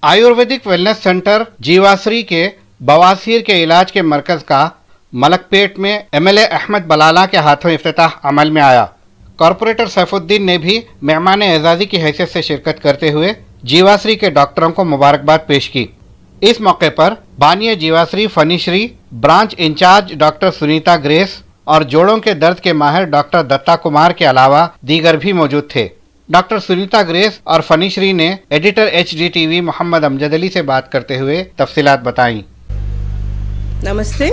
Ayurvedic wellness centre जीवाश्री के बवासीर के इलाज के मरकज का मलकपेट में एमएलए अहमद बलाला के हाथों इफ्तिताह अमल में आया। कॉरपोरेटर सैफुद्दीन ने भी मेहमान एजाजी की हैसियत से शिरकत करते हुए जीवाश्री के डॉक्टरों को मुबारकबाद पेश की। इस मौके पर बानिया जीवाश्री फनीश्री branch incharge doctor Sunita Grace और जोड़ों के दर्द के माहिर डॉक्टर दत्ता कुमार के अलावा दीगर भी मौजूद थे। डॉक्टर सुनीता ग्रेस और फनीश्री ने editor HD TV Mohammad Amjad Ali से बात करते हुए तफसीलात बताईं। नमस्ते,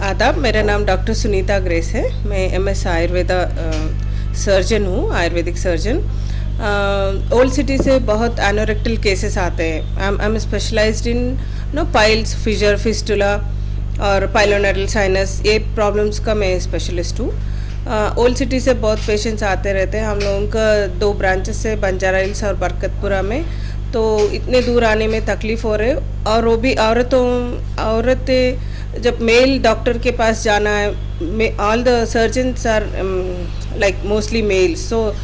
आदाब। मेरा नाम डॉक्टर सुनीता ग्रेस है। मैं MS आयुर्वेदा सर्जन हूँ, आयुर्वेदिक सर्जन। ओल्ड सिटी से बहुत एनोरेक्टल केसेस आते हैं। I am specialized in piles, fissure, fistula और पाइलोनेरल साइनस, ये प्रॉब्लम्स का मैं स्पेशलिस्ट हूँ। ओल्ड सिटी से बहुत पेशेंट्स आते रहते हैं। हम लोगों का 2 ब्रांचेस है, बंजारा हिल्स और बरकतपुरा में। तो इतने दूर आने में तकलीफ़ हो रहे, और वो भी औरतें जब मेल डॉक्टर के पास जाना है, all the surgeons are like mostly males, so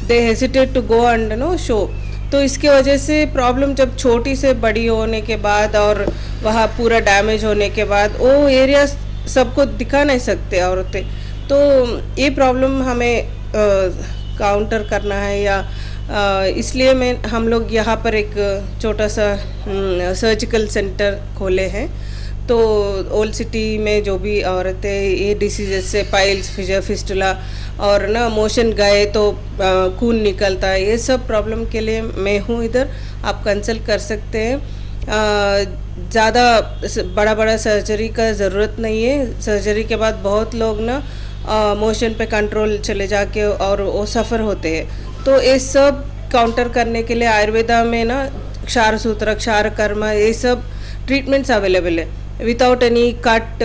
they hesitate to go and show. तो इसके वजह से प्रॉब्लम जब छोटी से बड़ी होने के बाद और वहाँ पूरा डैमेज होने के बाद वो एरिया सबको दिखा नहीं सकते औरतें। तो ये प्रॉब्लम हमें काउंटर करना है, या इसलिए हम लोग यहाँ पर एक छोटा सा सर्जिकल सेंटर खोले हैं। तो ओल्ड सिटी में जो भी औरतें ये डिसीजेस से, पाइल्स, फिशर, फिस्टुला और मोशन गए तो खून निकलता है, ये सब प्रॉब्लम के लिए मैं हूँ इधर। आप कंसल्ट कर सकते हैं। ज़्यादा बड़ा सर्जरी का ज़रूरत नहीं है। सर्जरी के बाद बहुत लोग मोशन पे कंट्रोल चले जाके और वो सफ़र होते हैं। तो ये सब काउंटर करने के लिए आयुर्वेदा में क्षार सूत्र, क्षार कर्म, ये सब ट्रीटमेंट्स अवेलेबल है। विदाउट एनी कट,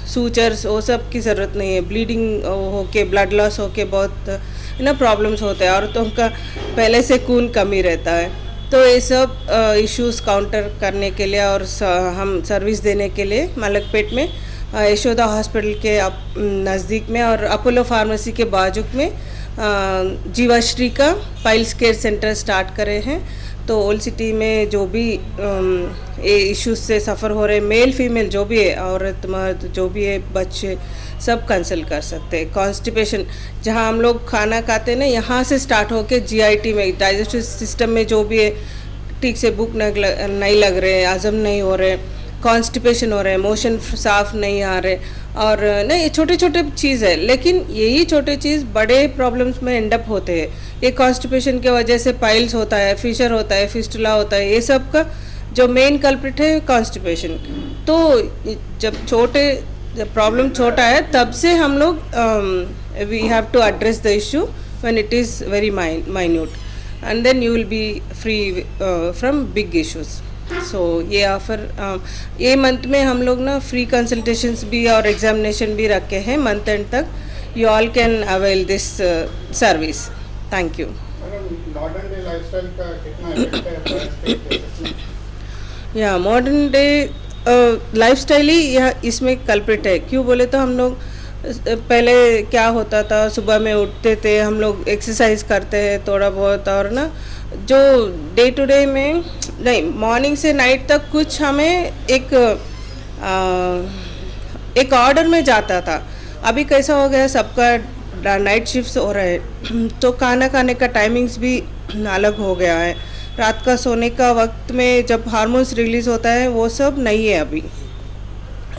सूचर्स, वो सब की ज़रूरत नहीं है। ब्लीडिंग होके, ब्लड लॉस होके बहुत प्रॉब्लम्स होते हैं, औरतों का पहले से खून कमी रहता है। तो ये सब इश्यूज़ काउंटर करने के लिए और हम सर्विस देने के लिए मलकपेट में यशोदा हॉस्पिटल के नज़दीक में और अपोलो फार्मेसी के बाजू में जीवाश्री का पाइल्स केयर सेंटर स्टार्ट करे हैं। तो ओल्ड सिटी में जो भी ये इश्यूज से सफ़र हो रहे, मेल फीमेल जो भी है, औरत मर्द जो भी है, बच्चे, सब कंसल्ट कर सकते हैं। कॉन्स्टिपेशन जहाँ हम लोग खाना खाते हैं यहाँ से स्टार्ट होके GIT में, डाइजेस्टिव सिस्टम में जो भी है, ठीक से भूख नहीं लग रहे, हजम नहीं हो रहे, कॉन्स्टिपेशन हो रहे हैं, मोशन साफ नहीं आ रहे, और नहीं, ये छोटे छोटे चीज़ है, लेकिन यही छोटे चीज़ बड़े प्रॉब्लम्स में एंड अप होते हैं। ये कॉन्स्टिपेशन के वजह से पाइल्स होता है, फिशर होता है, फिस्टुला होता है, ये सब का जो मेन कल्प्रिट है कॉन्स्टिपेशन। तो जब प्रॉब्लम छोटा है तब से हम लोग we have to address the issue when it is very minute, and then you will be free from big issues. So ये ऑफ़र ये मंथ में हम लोग फ्री कंसल्टेशंस भी और एग्जामिनेशन भी रखे हैं मंथ एंड तक। You all can avail this service. Thank you. Modern day lifestyle का कितना इफेक्ट है? या मॉडर्न डे लाइफस्टाइल ही यह इसमें कल्प्रिट है। क्यों बोले तो हम लोग पहले क्या होता था, सुबह में उठते थे, हम लोग एक्सरसाइज करते हैं थोड़ा बहुत, और जो डे टू डे में नहीं, मॉर्निंग से नाइट तक कुछ हमें एक ऑर्डर में जाता था। अभी कैसा हो गया, सबका नाइट शिफ्ट्स हो रहे हैं, तो खाना खाने का टाइमिंग्स भी अलग हो गया है। रात का सोने का वक्त में जब हार्मोन्स रिलीज़ होता है वो सब नहीं है अभी।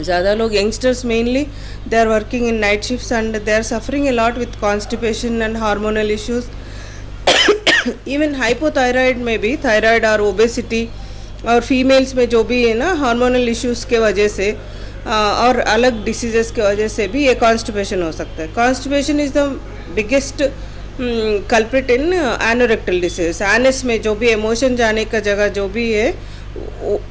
ज़्यादा लोग youngsters mainly they are working in night shifts and they are suffering a lot with constipation and hormonal issues. Even hypothyroid में भी, थायराइड और ओबेसिटी और फीमेल्स में जो भी है हार्मोनल इश्यूज़ के वजह से और अलग डिसीजेस के वजह से भी ये कॉन्स्टिपेशन हो सकता है। Constipation is the biggest culprit in anorectal disease. Anus में जो भी इमोशन जाने का जगह जो भी है,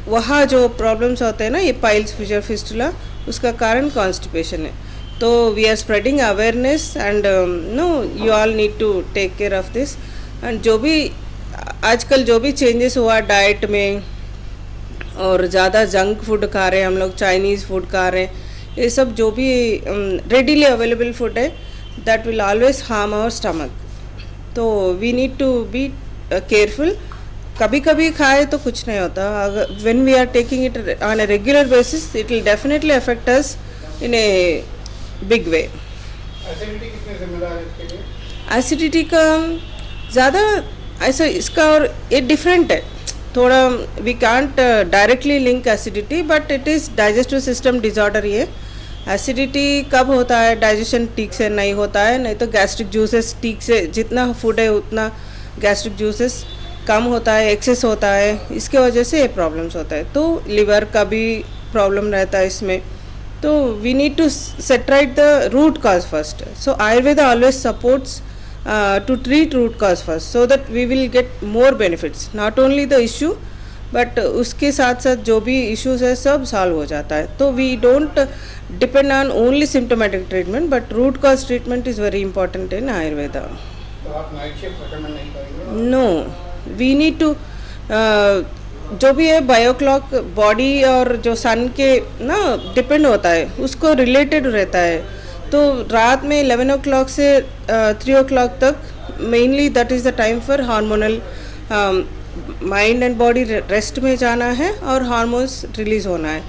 वहाँ जो प्रॉब्लम्स होते हैं ये पाइल्स, फिशर, फिस्टुला, उसका कारण कॉन्स्टिपेशन है। तो we are spreading awareness and you all need to take care of this. And जो भी आजकल जो भी चेंजेस हुआ डाइट में, और ज़्यादा जंक फूड खा रहे हैं हम लोग, चाइनीज़ फूड खा रहे हैं, ये सब जो भी रेडीली अवेलेबल फूड है, that will always harm our stomach. तो we need to be careful कभी कभी खाए तो कुछ नहीं होता, अगर when we are taking it on a regular basis it will definitely affect us in a big way. Acidity कितने जिम्मेदार है इसके लिए? एसिडिटी का ज़्यादा ऐसा इसका और ये डिफरेंट है थोड़ा, we can't directly link acidity, but it is digestive system disorder. ये एसिडिटी कब होता है, डाइजेशन ठीक से नहीं होता है, नहीं तो गैस्ट्रिक जूसेस ठीक से, जितना फूड है उतना गैस्ट्रिक जूसेस कम होता है, एक्सेस होता है, इसके वजह से ये प्रॉब्लम्स होता है। तो लिवर का भी प्रॉब्लम रहता है इसमें, तो we need to set right the root cause first. So Ayurveda always supports to treat root cause first so that we will get more benefits, not only the issue but उसके साथ साथ जो भी issues है सब सॉल्व हो जाता है। तो we don't depend on only symptomatic treatment but root cause treatment is very important in Ayurveda। तो आप नाइट शिफ्ट रेकमेंड नहीं करेंगे? No, we need to जो भी है बायो क्लॉक बॉडी और जो सन के ना डिपेंड होता है, उसको रिलेटेड रहता है। तो रात में 11 o'clock से 3 o'clock तक mainly that is the time for hormonal, mind and body rest में जाना है और हार्मोन्स रिलीज़ होना है।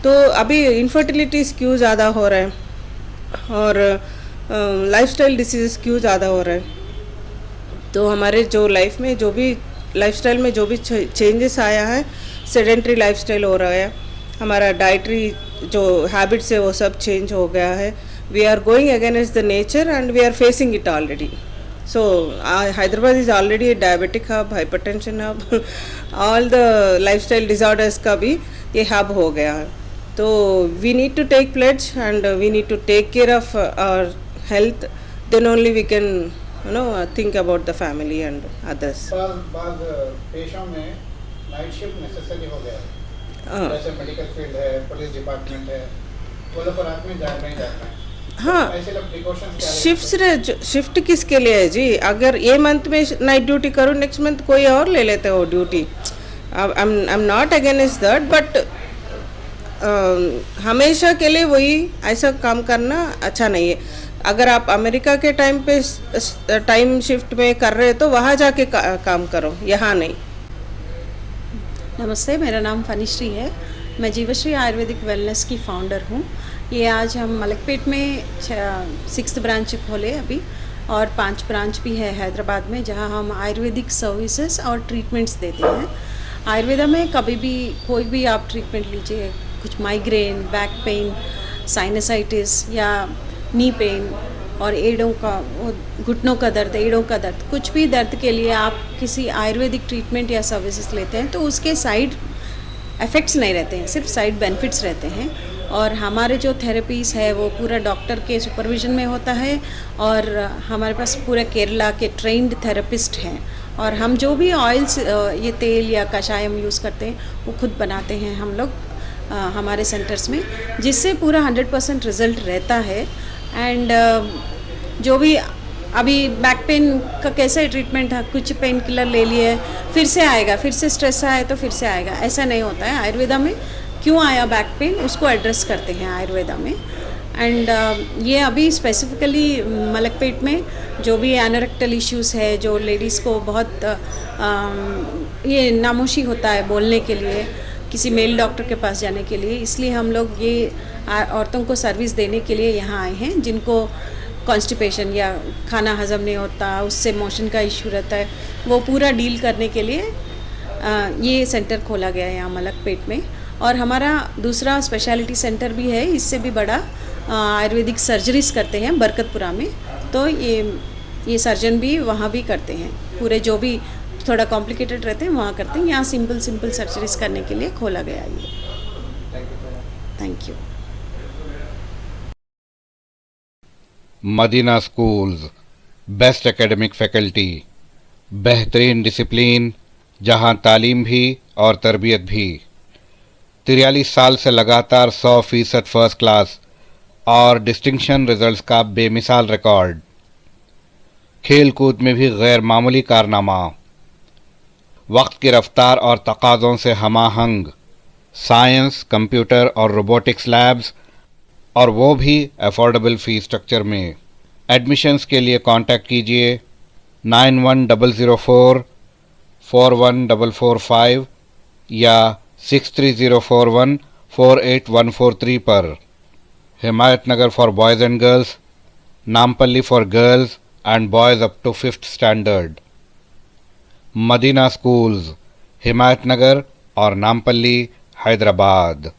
तो अभी इनफर्टिलिटीज़ क्यों ज़्यादा हो रहा है और लाइफस्टाइल डिसीज़ क्यों ज़्यादा हो रहा है। तो हमारे जो लाइफ में जो भी लाइफस्टाइल में जो भी चेंजेस आया है, सेडेंट्री लाइफस्टाइल हो रहा है, हमारा डाइटरी जो हैबिट्स है वो सब चेंज हो गया है। We are going against the nature and we are facing it already. So Hyderabad is already a diabetic hub, hypertension hub, all the lifestyle disorders का भी ये hub हो गया है। तो we need to take pledge and we need to take care of our health, then only we can think about the family and others। बाद पेशों में night shift necessary हो गया है, जैसे मेडिकल फील्ड है, पुलिस डिपार्टमेंट है, वो लोग रात में जाग नहीं जाते हैं। हाँ, शिफ्ट किसके लिए है जी? अगर ये मंथ में नाइट ड्यूटी करो, नेक्स्ट मंथ कोई और ले लेते हो duty. I am not against that, but हमेशा के लिए वही ऐसा काम करना अच्छा नहीं है। अगर आप अमेरिका के टाइम शिफ्ट में कर रहे हो तो वहाँ जाके काम करो, यहाँ नहीं। नमस्ते, मेरा नाम फनीश्री है। मैं जीवश्री आयुर्वेदिक वेलनेस की फाउंडर हूँ। ये आज हम मलकपेट में 6th ब्रांच खोले अभी, और 5 ब्रांच भी है हैदराबाद में, जहाँ हम आयुर्वेदिक सर्विसेज और ट्रीटमेंट्स देते हैं। आयुर्वेदा में कभी भी कोई भी आप ट्रीटमेंट लीजिए, कुछ माइग्रेन, बैक पेन, साइनसाइटिस या नी पेन और एड़ों का, घुटनों का दर्द, एड़ों का दर्द, कुछ भी दर्द के लिए आप किसी आयुर्वेदिक ट्रीटमेंट या सर्विसेज लेते हैं तो उसके साइड इफ़ेक्ट्स नहीं रहते हैं, सिर्फ साइड बेनिफिट्स रहते हैं। और हमारे जो थेरेपीज़ है वो पूरा डॉक्टर के सुपरविजन में होता है, और हमारे पास पूरे केरला के ट्रेंड थेरेपिस्ट हैं, और हम जो भी ऑयल्स, ये तेल या कषाय हम यूज़ करते हैं वो खुद बनाते हैं हम लोग हमारे सेंटर्स में, जिससे पूरा 100% रिज़ल्ट रहता है। एंड जो भी अभी बैक पेन का कैसे ट्रीटमेंट है, कुछ पेन किलर ले लिए फिर से आएगा, फिर से स्ट्रेस आए तो फिर से आएगा, ऐसा नहीं होता है। आयुर्वेदा में क्यों आया बैक पेन, उसको एड्रेस करते हैं आयुर्वेदा में। एंड ये अभी स्पेसिफिकली मलकपेट में जो भी एनोरेक्टल इश्यूज़ है, जो लेडीज़ को बहुत ये नामोशी होता है बोलने के लिए, किसी मेल डॉक्टर के पास जाने के लिए, इसलिए हम लोग ये औरतों को सर्विस देने के लिए यहाँ आए हैं, जिनको कॉन्स्टिपेशन या खाना हजम नहीं होता, उससे मोशन का इशू रहता है, वो पूरा डील करने के लिए ये सेंटर खोला गया है यहाँ मलकपेट में। और हमारा दूसरा स्पेशलिटी सेंटर भी है, इससे भी बड़ा, आयुर्वेदिक सर्जरीज करते हैं बरकतपुरा में, तो ये सर्जन भी वहाँ भी करते हैं, पूरे जो भी थोड़ा कॉम्प्लिकेटेड रहते हैं वहाँ करते हैं। यहाँ सिंपल सर्जरीज करने के लिए खोला गया है ये। Thank you. Madina schools, best academic faculty, बेहतरीन डिसिप्लिन, जहां तालीम भी और तरबियत भी। 43 साल से लगातार 100% फर्स्ट क्लास और डिस्टिंक्शन रिजल्ट्स का बेमिसाल रिकॉर्ड। खेल कूद में भी गैर मामूली कारनामा। वक्त की रफ्तार और तकाज़ों से हमाहंग साइंस, कंप्यूटर और रोबोटिक्स लैब्स, और वो भी अफोर्डेबल फ़ी स्ट्रक्चर में। एडमिशन्स के लिए कांटेक्ट कीजिए 9104 414445 या 6304148143 पर। Himayat Nagar for boys and girls, Nampally for girls and boys up to 5th standard. Madina schools, Himayat Nagar और नामपल्ली, हैदराबाद।